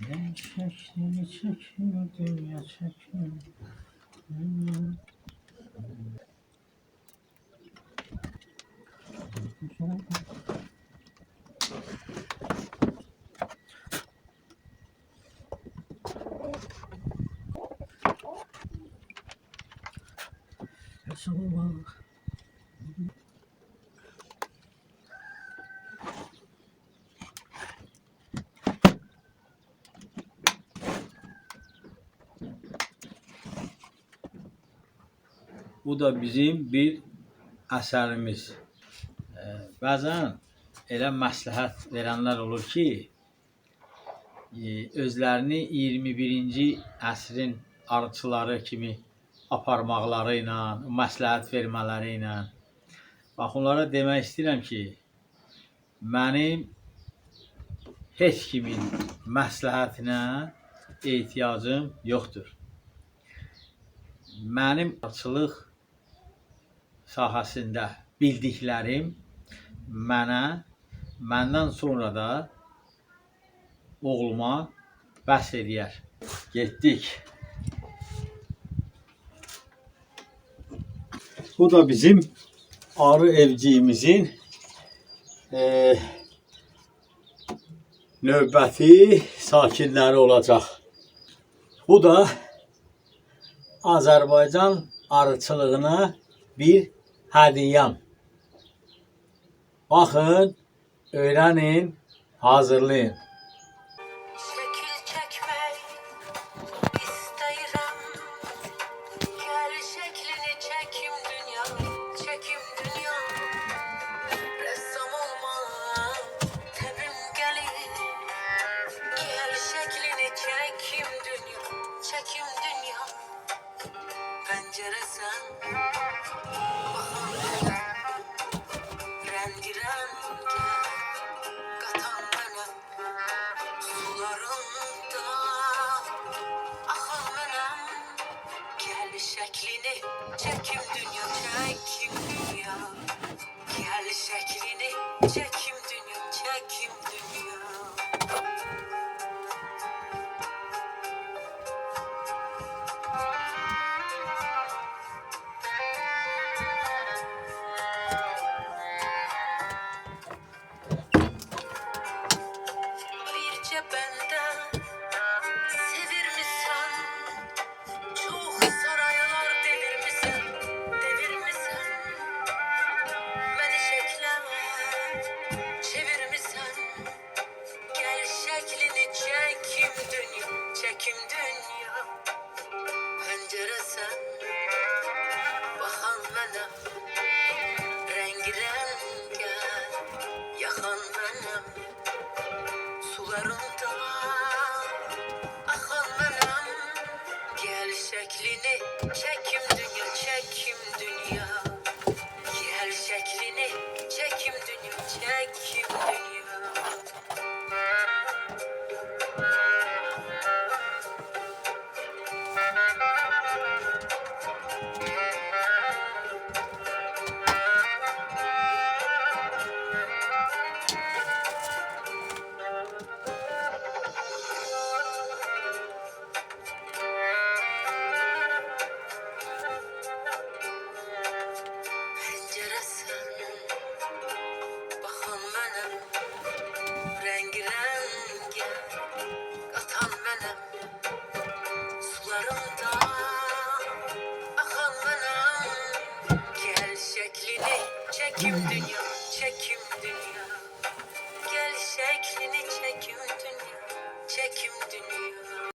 Ne şeklini çekiyor dünya çekiyor. Bu da bizim bir əsərimiz. Bəzən elə məsləhət verənlər olur ki, özlərini 21-ci əsrin arıçıları kimi aparmaqları ilə, məsləhət vermələri ilə. Bax, onlara demək istəyirəm ki, mənim heç kimin məsləhətinə ehtiyacım yoxdur. Mənim arıçılıq sahəsində bildiklərim məndən sonra da oğluma bəs edər. Getdik. Bu da bizim arı evciyimizin növbəti sakinləri olacaq. Bu da Azərbaycan arıçılığına bir hədiyyəm. Baxın, öyrənin, hazırlayın. Şekil çekmek isteyrem. Gel şeklini çekim dünya, çekim dünya. Ressam olmam, tebim gelir. Gel şeklini çekim dünya, çekim dünya. Pencere sen, rengi renge, katan benim. Sularında akan benim. Gel şeklini çekim dünya, çekim dünya. Gel şeklini çekim dünya, çekim dünya. Bir benden sevir misin? Çok saraylar devir misin? Devir misin? Beni şekleme çevir misin? Gel şeklini çekim dünya, çekim dünya. Pencere sen, bakan benim. Rengi renge, yakan benim. Sularında akan benim. Gel şeklini çekim dünya, çekim dünya. Gel şeklini çekim dünya, çekim dünya. Pencere sen, bakan benim. Rengi renge, katan benim. Sularında akan benim. Gel şeklini çekim dünya,